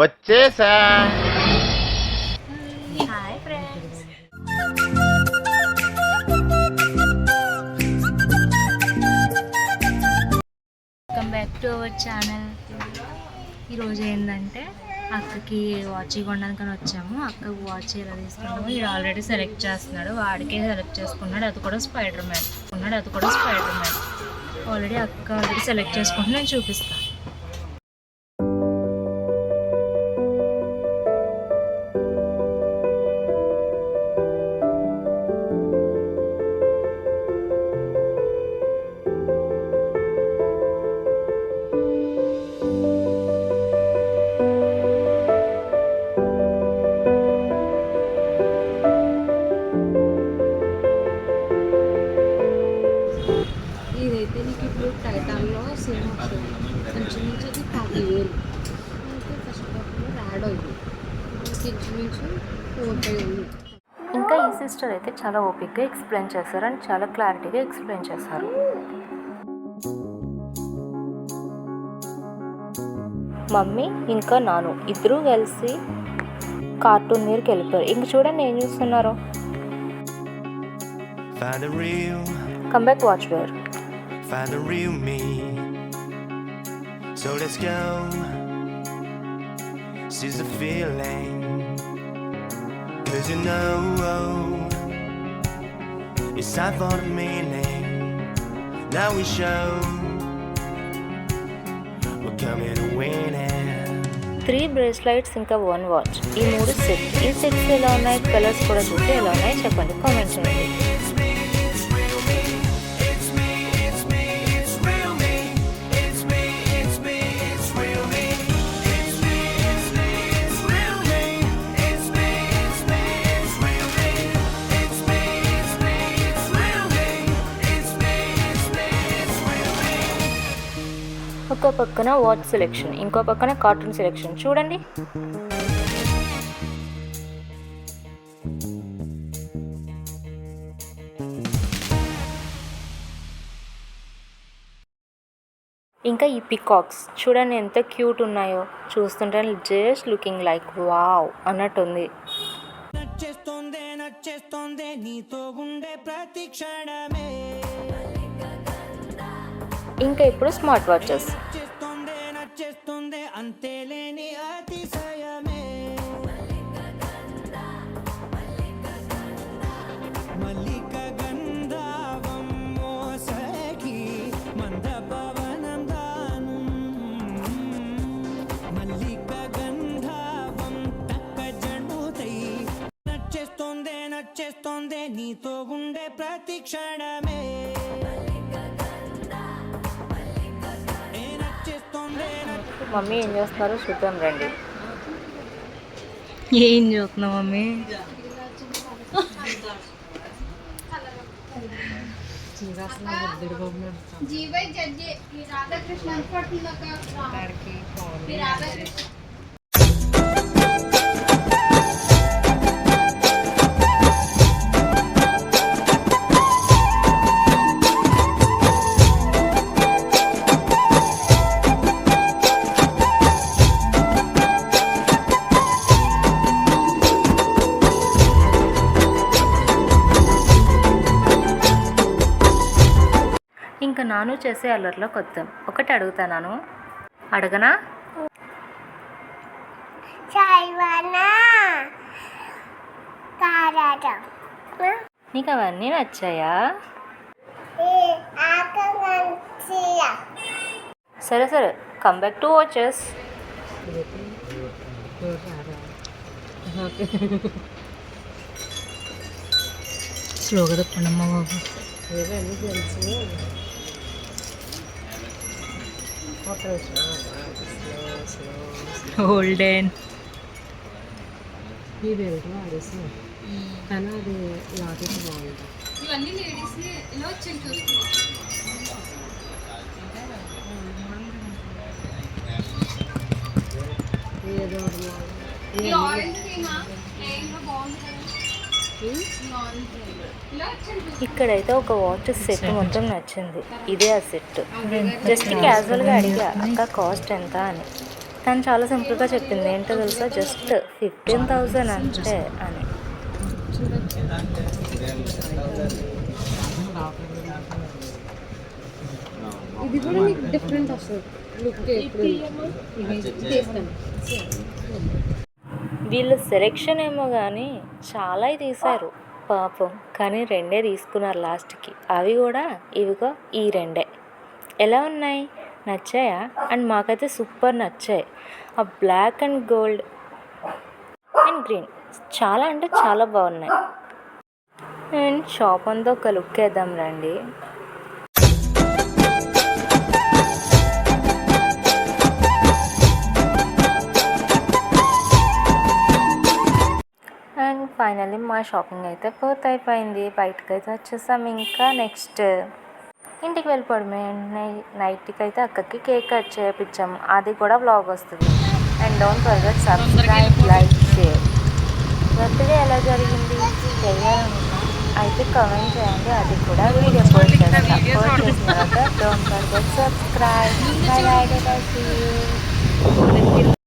వచ్చేసా. Hi friends, welcome back to our channel. ఈరోజు ఏంటంటే అక్కకి వాచ్ కొనడానికని వచ్చాము. అక్కకు వాచ్ ఎలా తీసుకున్నాము, ఇది ఆల్రెడీ సెలెక్ట్ చేస్తున్నాడు, వాడికే సెలెక్ట్ చేసుకున్నాడు. అది కూడా స్పైడర్ మ్యాన్ ఆల్రెడీ సెలెక్ట్ చేసుకుంటే నేను చూపిస్తాను. ఇదైతే నీకు ఇప్పుడు టైటాన్లో సేమ్ వస్తుంది. ఇంచుమించు అది 10,000. అయితే ఫస్ట్ ఆఫ్లో ర్యాడ్ అయింది, ఇంచుమించు 4,500 ఉంది. ఇంకా ఈ సిస్టర్ అయితే చాలా ఓపిక్గా ఎక్స్ప్లెయిన్ చేశారు అండ్ చాలా క్లారిటీగా ఎక్స్ప్లెయిన్ చేశారు. మమ్మీ ఇంకా నాను ఇద్దరూ కలిసి కార్టూన్ మీదకి వెళ్ళిపోయారు. ఇంక చూడండి ఏం చూస్తున్నారు. Come back watch wear. Find the real me. So let's go. Seize the feeling. 'Cause you know it's time for the meaning. Now we show we're coming to win it. 3 bracelets ఇంకా 1 watch, ఈ 3 set. ఈ sets ఎలా ఉన్నాయి, colours కూడా చూసి ఎలా ఉన్నాయి చెప్పండి, కామెంట్ చేయండి. ఒక పక్కన వాచ్ సెలెక్షన్, ఇంకో పక్కన కార్టూన్ సెలెక్షన్ చూడండి. ఇంకా ఈ పికాక్స్ చూడండి ఎంత క్యూట్ ఉన్నాయో, చూస్తుంటే జస్ట్ లుకింగ్ లైక్ వావ్ అన్నట్టుంది. ఇంకా ఇప్పుడు స్మార్ట్ వాచెస్. నచ్చేస్తోందే నీతో ఉండే ప్రతి క్షణమే. మమ్మీ ఏం చేస్తున్నారో చూద్దాం రండి. ఏం చూస్తున్నావు మమ్మీ? ఇంకా నాను చేసే అల్లర్లోకి వద్దాం. ఒకటి అడుగుతాను, అడగనా? నీకు అవన్నీ నచ్చాయా? సరే సరే, కమ్ బ్యాక్ టు వాచెస్. స్లోగా తప్పండమ్మా బాబు. హోల్డెన్ ఈ బెల్ట్ వాడేసి, కానీ అది లాకెట్ బాగుంది. ఇవన్నీ లేడీస్ ఇలా వచ్చి చూసుకున్నాం. ఏదో ఇక్కడైతే ఒక వాచ్ సెట్ మొత్తం నచ్చింది. ఇదే ఆ సెట్. జస్ట్ క్యాజువల్గా అడిగా అక్క కాస్ట్ ఎంత అని. తను చాలా సింపుల్గా చెప్పింది, ఏంటో తెలుసా, జస్ట్ 15,000 అంతే అని. ఇది కూడా నీకు డిఫరెంట్ వస్తుంది లుక్. ఎప్పుడు తీస్తాను. వీళ్ళ సెలెక్షన్ ఏమో కానీ చాలా తీశారు పాపం, కానీ 2 తీసుకున్నారు లాస్ట్కి. అవి కూడా ఇవిగో ఈ 2 ఎలా ఉన్నాయి, నచ్చాయా? అండ్ మాకైతే సూపర్ నచ్చాయి. ఆ black and gold and green చాలా అంటే చాలా బాగున్నాయి. అండ్ షాప్ అంతా ఒక లుక్ వేద్దాం రండి. అండ్ ఫైనల్లీ మా షాపింగ్ అయితే పూర్తయిపోయింది. బయటకు అయితే వచ్చేసాం. ఇంకా నెక్స్ట్ ఇంటికి వెళ్ళిపోవడమే. నైట్కి అయితే అక్కకి కేక్ కట్ చేయించాము, అది కూడా వ్లాగ్ వస్తుంది. And don't forget subscribe, like, share. Birthday ఎలా జరిగింది తెలియాలనుకున్నా అయితే కామెంట్ చేయండి, అది కూడా వీడియో పోస్ట్ చేస్తాను. పోస్ట్ చేసిన తర్వాత don't forget subscribe. By by.